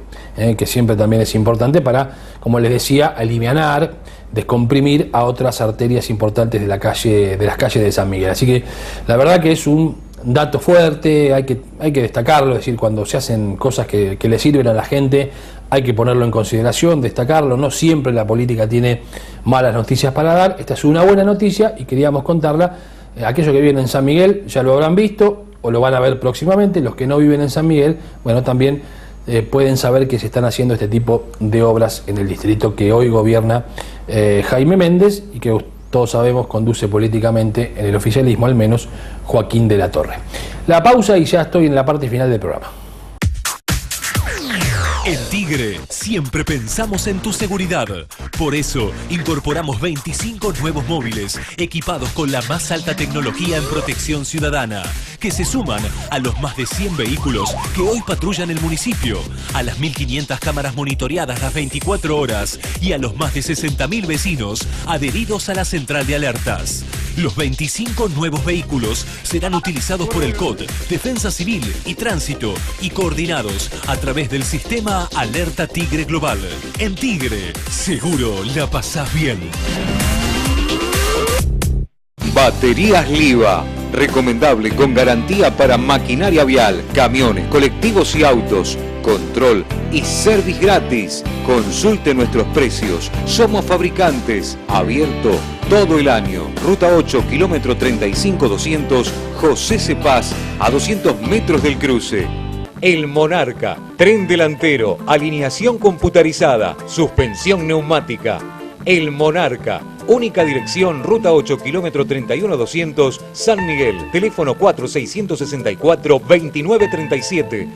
que siempre también es importante para, como les decía, alivianar, descomprimir a otras arterias importantes de las calles de San Miguel. Así que la verdad que es un dato fuerte, hay que destacarlo, es decir, cuando se hacen cosas que le sirven a la gente, hay que ponerlo en consideración, destacarlo. No siempre la política tiene malas noticias para dar. Esta es una buena noticia y queríamos contarla. Aquellos que viven en San Miguel ya lo habrán visto o lo van a ver próximamente. Los que no viven en San Miguel, bueno, también pueden saber que se están haciendo este tipo de obras en el distrito que hoy gobierna Jaime Méndez, y que todos sabemos conduce políticamente, en el oficialismo al menos, Joaquín de la Torre. La pausa y ya estoy en la parte final del programa. En Tigre siempre pensamos en tu seguridad. Por eso incorporamos 25 nuevos móviles equipados con la más alta tecnología en protección ciudadana, que se suman a los más de 100 vehículos que hoy patrullan el municipio, a las 1.500 cámaras monitoreadas las 24 horas y a los más de 60.000 vecinos adheridos a la central de alertas. Los 25 nuevos vehículos serán utilizados por el COT, Defensa Civil y Tránsito, y coordinados a través del sistema Alerta Tigre Global. En Tigre, seguro la pasás bien. Baterías Liva. Recomendable con garantía para maquinaria vial, camiones, colectivos y autos. Control y service gratis. Consulte nuestros precios. Somos fabricantes. Abierto todo el año. Ruta 8, kilómetro 35-200, José Cepaz, a 200 metros del cruce. El Monarca, tren delantero, alineación computarizada, suspensión neumática. El Monarca, única dirección, ruta 8, kilómetro 31-200, San Miguel, teléfono 4664-2937.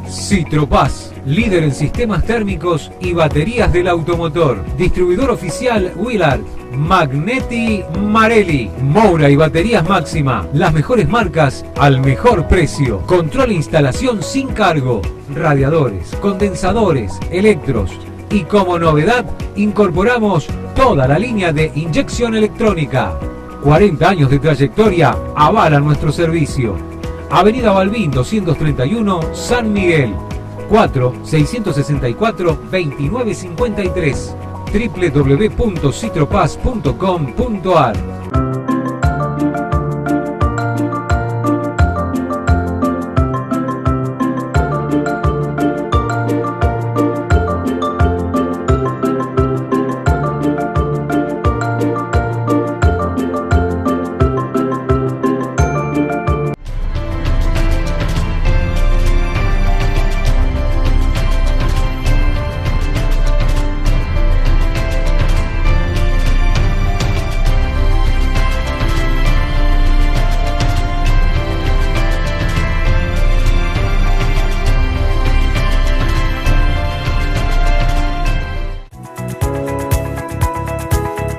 Citropaz, líder en sistemas térmicos y baterías del automotor. Distribuidor oficial Willard, Magneti Marelli, Moura y Baterías Máxima. Las mejores marcas al mejor precio. Control e instalación sin cargo. Radiadores, condensadores, electros. Y como novedad, incorporamos toda la línea de inyección electrónica. 40 años de trayectoria avalan nuestro servicio. Avenida Balbín 231, San Miguel, 4-664-2953, www.citropaz.com.ar.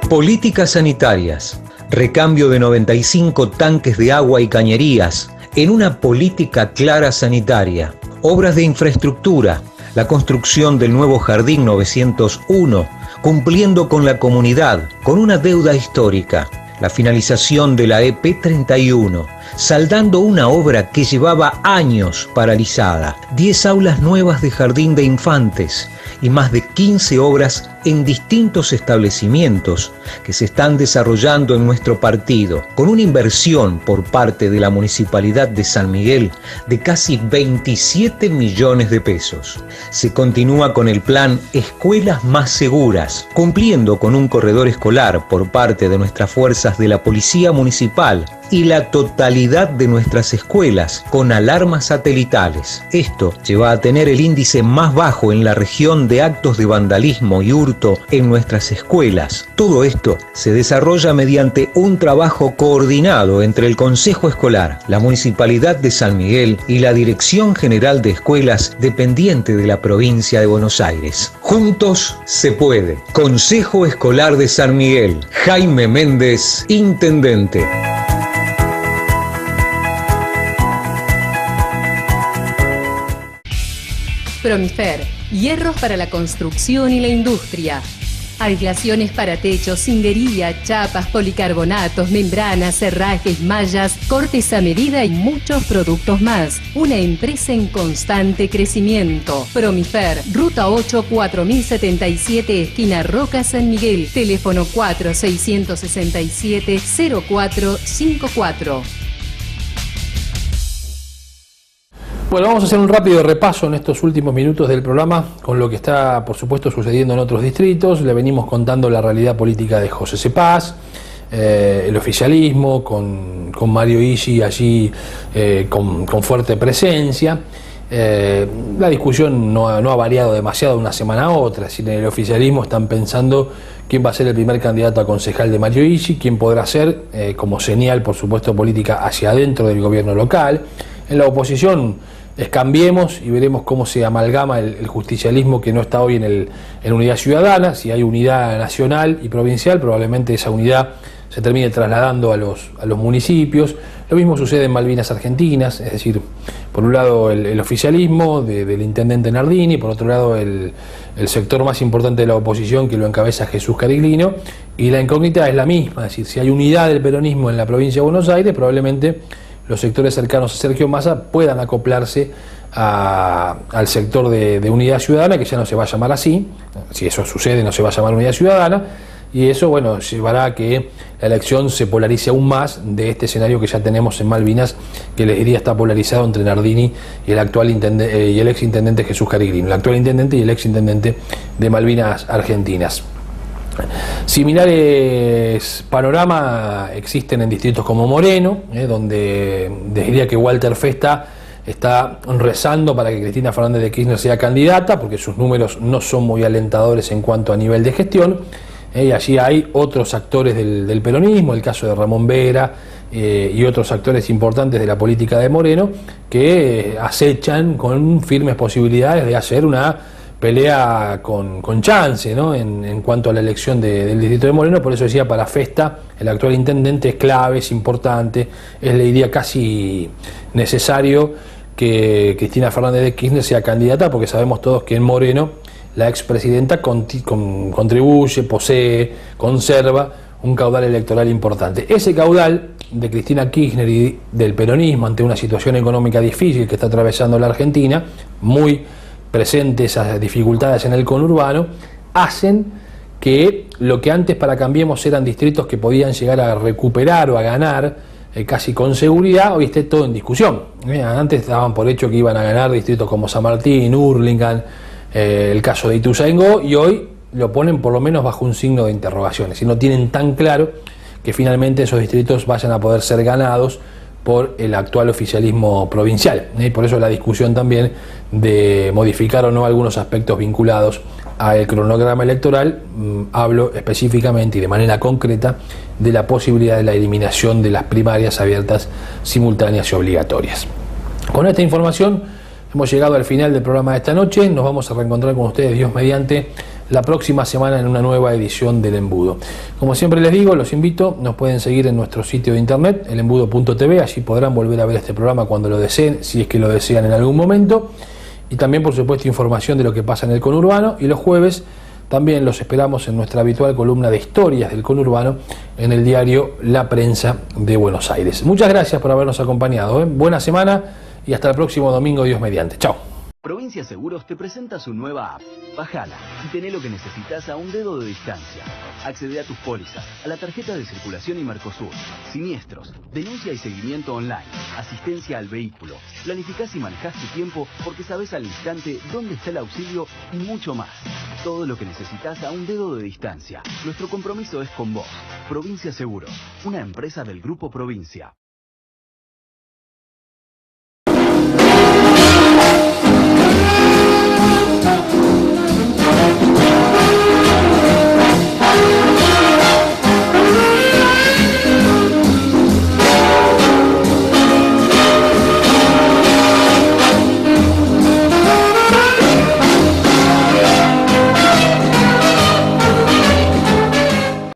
Políticas sanitarias, recambio de 95 tanques de agua y cañerías en una política clara sanitaria, obras de infraestructura, la construcción del nuevo Jardín 901, cumpliendo con la comunidad, con una deuda histórica, la finalización de la EP31, saldando una obra que llevaba años paralizada, 10 aulas nuevas de jardín de infantes y más de 15 obras en distintos establecimientos que se están desarrollando en nuestro partido, con una inversión por parte de la Municipalidad de San Miguel de casi 27 millones de pesos. Se continúa con el plan Escuelas Más Seguras, cumpliendo con un corredor escolar por parte de nuestras fuerzas de la Policía Municipal y la totalidad de nuestras escuelas con alarmas satelitales. Esto lleva a tener el índice más bajo en la región de actos de vandalismo y hurto en nuestras escuelas. Todo esto se desarrolla mediante un trabajo coordinado entre el Consejo Escolar, la Municipalidad de San Miguel y la Dirección General de Escuelas dependiente de la provincia de Buenos Aires. Juntos se puede. Consejo Escolar de San Miguel. Jaime Méndez, Intendente. Promifer, hierros para la construcción y la industria. Aislaciones para techos, cindería, chapas, policarbonatos, membranas, herrajes, mallas, cortes a medida y muchos productos más. Una empresa en constante crecimiento. Promifer, Ruta 8, 4077, esquina Roca, San Miguel. Teléfono 4667-0454. Bueno, vamos a hacer un rápido repaso en estos últimos minutos del programa con lo que está, por supuesto, sucediendo en otros distritos. Le venimos contando la realidad política de José Cepaz, el oficialismo, con Mario Isi allí con fuerte presencia. La discusión no ha variado demasiado de una semana a otra. Es decir, en el oficialismo están pensando quién va a ser el primer candidato a concejal de Mario Isi, quién podrá ser, como señal, por supuesto, política hacia adentro del gobierno local. En la oposición cambiemos y veremos cómo se amalgama el justicialismo que no está hoy en Unidad Ciudadana. Si hay unidad nacional y provincial, probablemente esa unidad se termine trasladando a los municipios. Lo mismo sucede en Malvinas Argentinas, es decir, por un lado el oficialismo del intendente Nardini, por otro lado el sector más importante de la oposición que lo encabeza Jesús Cariglino, y la incógnita es la misma, es decir, si hay unidad del peronismo en la provincia de Buenos Aires, probablemente los sectores cercanos a Sergio Massa puedan acoplarse al sector de Unidad Ciudadana, que ya no se va a llamar así. Si eso sucede, no se va a llamar Unidad Ciudadana, y eso, bueno, llevará a que la elección se polarice aún más de este escenario que ya tenemos en Malvinas, que les diría está polarizado entre Nardini y el actual intendente y el ex intendente Jesús Cariglino, el actual intendente y el ex intendente de Malvinas Argentinas. Similares panoramas existen en distritos como Moreno, donde diría que Walter Festa está rezando para que Cristina Fernández de Kirchner sea candidata, porque sus números no son muy alentadores en cuanto a nivel de gestión. Y allí hay otros actores del peronismo, el caso de Ramón Vera y otros actores importantes de la política de Moreno, que acechan con firmes posibilidades de hacer una pelea con chance, ¿no? en cuanto a la elección del distrito de Moreno. Por eso decía, para Festa, el actual intendente, es clave, es importante, es, le diría, casi necesario que Cristina Fernández de Kirchner sea candidata, porque sabemos todos que en Moreno la expresidenta contribuye, posee, conserva un caudal electoral importante. Ese caudal de Cristina Kirchner y del peronismo ante una situación económica difícil que está atravesando la Argentina, muy presente esas dificultades en el conurbano, hacen que lo que antes para Cambiemos eran distritos que podían llegar a recuperar o a ganar casi con seguridad, hoy esté todo en discusión. Antes daban por hecho que iban a ganar distritos como San Martín, Hurlingham, el caso de Ituzaingó, y hoy lo ponen por lo menos bajo un signo de interrogaciones y no tienen tan claro que finalmente esos distritos vayan a poder ser ganados por el actual oficialismo provincial. Y por eso la discusión también de modificar o no algunos aspectos vinculados al cronograma electoral. Hablo específicamente y de manera concreta de la posibilidad de la eliminación de las primarias abiertas, simultáneas y obligatorias. Con esta información hemos llegado al final del programa de esta noche. Nos vamos a reencontrar con ustedes, Dios mediante, la próxima semana en una nueva edición del Embudo. Como siempre les digo, los invito, nos pueden seguir en nuestro sitio de internet, elembudo.tv, allí podrán volver a ver este programa cuando lo deseen, si es que lo desean en algún momento, y también, por supuesto, información de lo que pasa en el conurbano, y los jueves también los esperamos en nuestra habitual columna de historias del conurbano en el diario La Prensa de Buenos Aires. Muchas gracias por habernos acompañado, buena semana y hasta el próximo domingo, Dios mediante. Chao. Provincia Seguros te presenta su nueva app. Bájala y tené lo que necesitas a un dedo de distancia. Accede a tus pólizas, a la tarjeta de circulación y Mercosur, siniestros, denuncia y seguimiento online, asistencia al vehículo. Planificás y manejás tu tiempo porque sabes al instante dónde está el auxilio y mucho más. Todo lo que necesitas a un dedo de distancia. Nuestro compromiso es con vos. Provincia Seguros, una empresa del Grupo Provincia.